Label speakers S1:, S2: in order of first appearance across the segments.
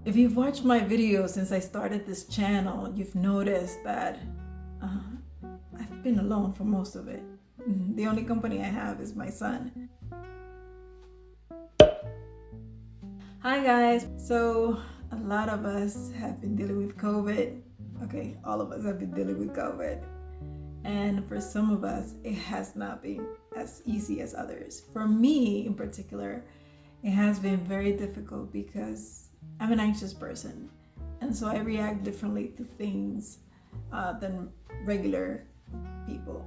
S1: If you've watched my videos since I started this channel, you've noticed that I've been alone for most of it. The only company I have is my son. Hi guys! So a lot of us have been dealing with COVID. Okay, all of us have been dealing with COVID. And for some of us, it has not been as easy as others. For me in particular, it has been very difficult because I'm an anxious person. And so I react differently to things than regular people.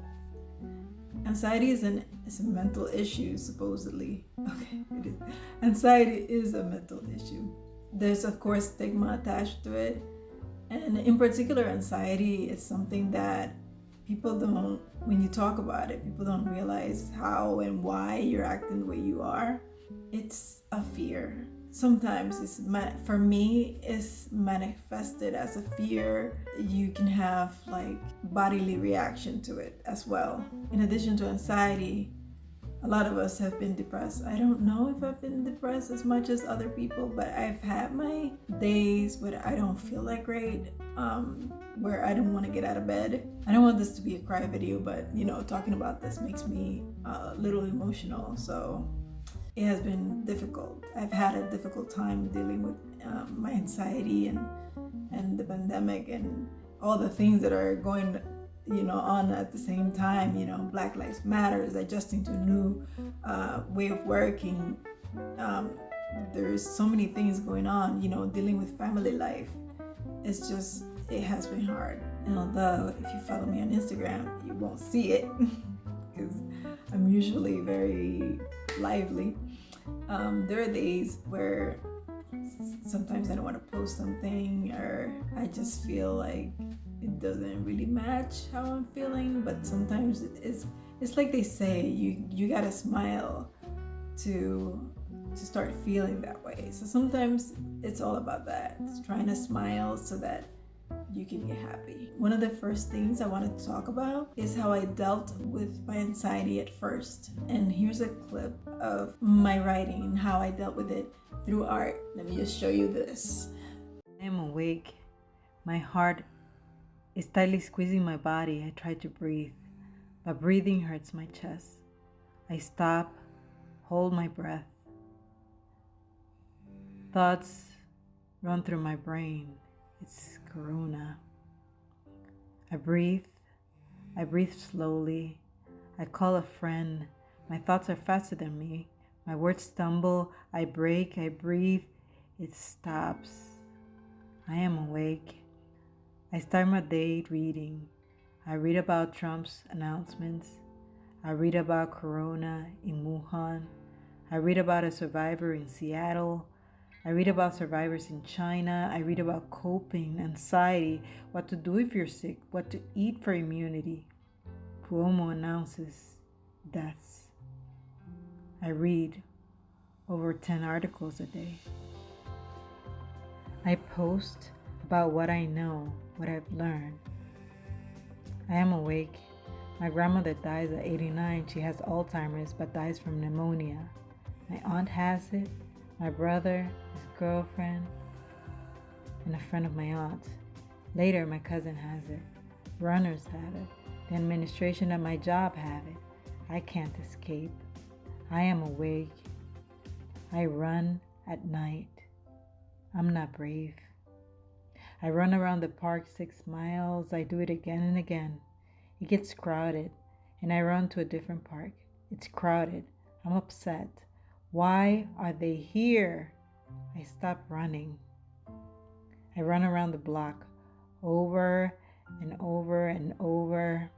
S1: Anxiety is a mental issue, supposedly. Okay, it is. Anxiety is a mental issue. There's, of course, stigma attached to it. And in particular, anxiety is something that people don't, when you talk about it, people don't realize how and why you're acting the way you are. It's a fear. Sometimes for me, it's manifested as a fear. You can have like bodily reaction to it as well. In addition to anxiety, a lot of us have been depressed. I don't know if I've been depressed as much as other people, but I've had my days where I don't feel that great, where I don't want to get out of bed. I don't want this to be a cry video, but talking about this makes me a little emotional. So it has been difficult. I've had a difficult time dealing with my anxiety and the pandemic and all the things that are going on at the same time. Black Lives Matters, adjusting to a new way of working. There's so many things going on, dealing with family life. It has been hard. And although if you follow me on Instagram, you won't see it because I'm usually very lively. There are days where sometimes I don't want to post something, or I just feel like it doesn't really match how I'm feeling. But sometimes it's like they say, you gotta smile to start feeling that way. So sometimes it's all about that. It's trying to smile so that you can be happy. One of the first things I wanted to talk about is how I dealt with my anxiety at first. And here's a clip of my writing and how I dealt with it through art. Let me just show you this. I am awake. My heart is tightly squeezing my body. I try to breathe, but breathing hurts my chest. I stop, hold my breath. Thoughts run through my brain. It's Corona. I breathe slowly. I call a friend. My thoughts are faster than me. My words stumble. I break. I breathe. It stops. I am awake. I start my day reading. I read about Trump's announcements. I read about Corona in Wuhan. I read about a survivor in Seattle. I read about survivors in China. I read about coping, anxiety, what to do if you're sick, what to eat for immunity. Cuomo announces deaths. I read over 10 articles a day. I post about what I know, what I've learned. I am awake. My grandmother dies at 89. She has Alzheimer's but dies from pneumonia. My aunt has it. My brother, his girlfriend, and a friend of my aunt's. Later, my cousin has it. Runners have it. The administration at my job have it. I can't escape. I am awake. I run at night. I'm not brave. I run around the park 6 miles. I do it again and again. It gets crowded, and I run to a different park. It's crowded. I'm upset. Why are they here? I stop running. I run around the block over and over and over.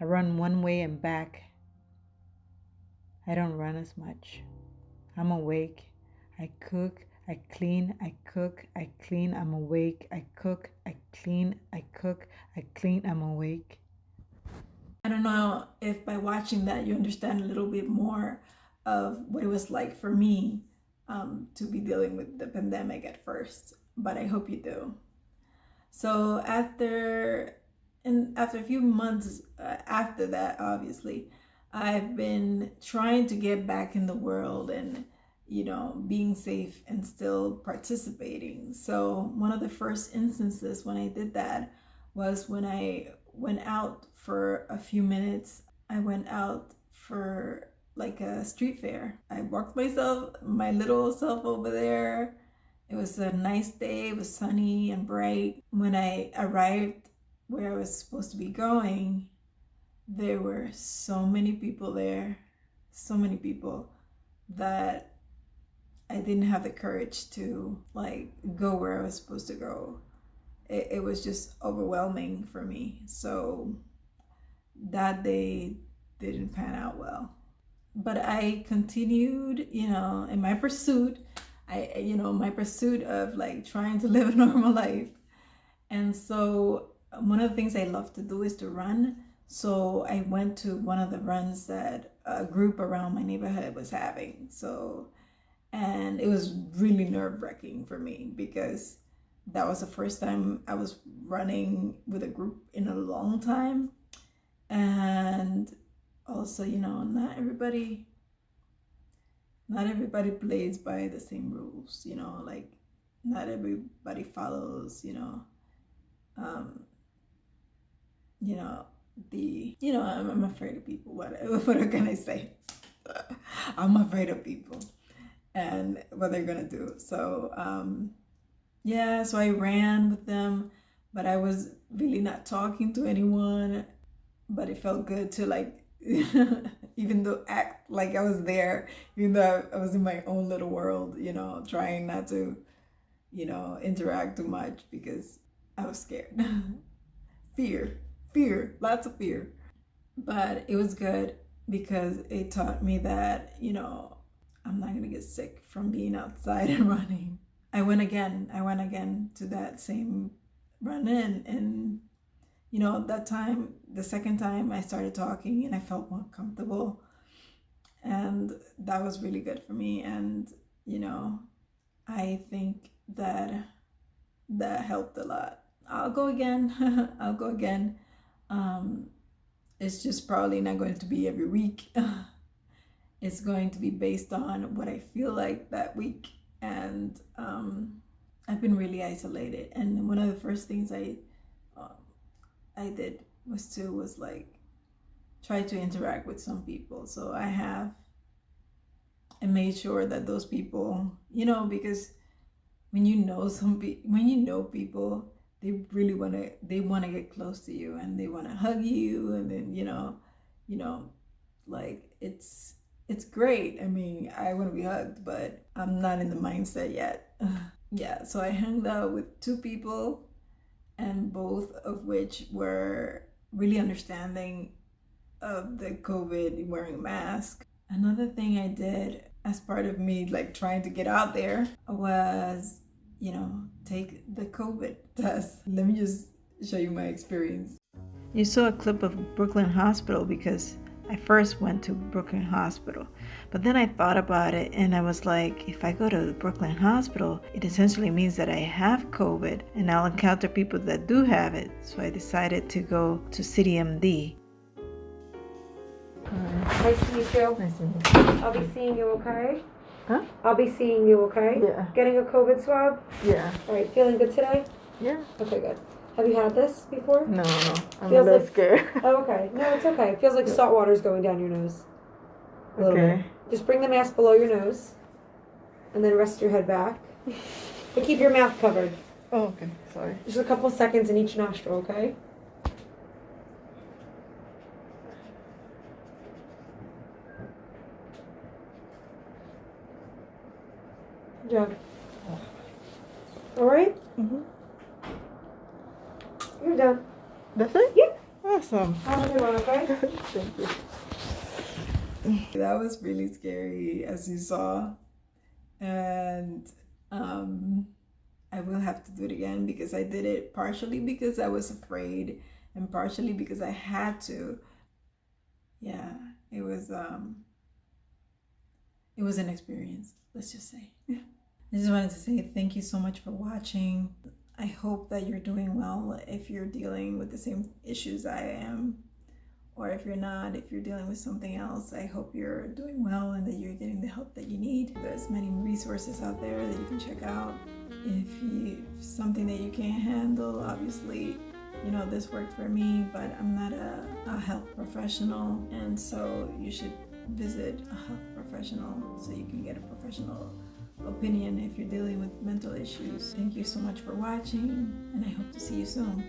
S1: I run one way and back. I don't run as much. I'm awake. I cook. I clean. I cook. I clean. I'm awake. I cook. I clean. I cook. I clean. I'm awake. I don't know if by watching that you understand a little bit more of what it was like for me to be dealing with the pandemic at first, but I hope you do. So after a few months after that, obviously, I've been trying to get back in the world and being safe and still participating. So one of the first instances when I did that was when I went out for a few minutes. I went out for like a street fair. I walked my little self over there. It was a nice day. It was sunny and bright. When I arrived where I was supposed to be going, there were so many people there, so many people, that I didn't have the courage to like go where I was supposed to go. It was just overwhelming for me. So that day didn't pan out well. But I continued, in my pursuit. My pursuit of like trying to live a normal life. And so one of the things I love to do is to run. So I went to one of the runs that a group around my neighborhood was having. And it was really nerve-wracking for me because that was the first time I was running with a group in a long time. And also, not everybody plays by the same rules, like not everybody follows, I'm afraid of people. What can I say? I'm afraid of people and what they're gonna do. So so I ran with them, but I was really not talking to anyone. But it felt good to like even though act like I was there, even though I was in my own little world, trying not to interact too much because I was scared. fear, lots of fear. But it was good because it taught me that I'm not gonna get sick from being outside and running. I went again to that same run and that time, the second time, I started talking and I felt more comfortable, and that was really good for me. And I think that helped a lot. I'll go again. I'll go again. It's just probably not going to be every week. It's going to be based on what I feel like that week. And I've been really isolated, and one of the first things I did was like try to interact with some people. So I have and made sure that those people, because when you know people, they really want to get close to you and they want to hug you, and then like it's great. I mean, I want to be hugged, but I'm not in the mindset yet. Yeah, so I hung out with two people, and both of which were really understanding of the COVID, wearing a mask. Another thing I did as part of me like trying to get out there was, take the COVID test. Let me just show you my experience. You saw a clip of Brooklyn Hospital because I first went to Brooklyn Hospital, but then I thought about it and I was like, if I go to the Brooklyn Hospital, it essentially means that I have COVID and I'll encounter people that do have it. So I decided to go to CityMD.
S2: Nice to meet you.
S1: Nice to meet you.
S2: I'll be seeing you, okay?
S1: Huh?
S2: I'll be seeing you, okay?
S1: Yeah.
S2: Getting a COVID swab?
S1: Yeah.
S2: All right, feeling good today?
S1: Yeah.
S2: Okay, good. Have you had this before?
S1: No. I'm
S2: Feels
S1: a little
S2: like-
S1: scared.
S2: Oh, okay. No, it's okay. It feels like salt water's going down your nose. A little
S1: Okay.
S2: bit. Just bring the mask below your nose, and then rest your head back. But keep your mouth covered.
S1: Oh, okay. Sorry.
S2: Just a couple seconds in each nostril, okay? Good job. All right?
S1: Mm-hmm.
S2: You're done.
S1: That's it?
S2: Yeah.
S1: Awesome.
S2: Have a good one, okay?
S1: Thank you. That was really scary, as you saw. And I will have to do it again because I did it partially because I was afraid and partially because I had to. Yeah, it was an experience, let's just say. I just wanted to say thank you so much for watching. I hope that you're doing well if you're dealing with the same issues I am, or if you're not, if you're dealing with something else, I hope you're doing well and that you're getting the help that you need. There's many resources out there that you can check out. If something that you can't handle, obviously, this worked for me, but I'm not a health professional, and so you should visit a health professional so you can get a professional opinion if you're dealing with mental issues. Thank you so much for watching, and I hope to see you soon.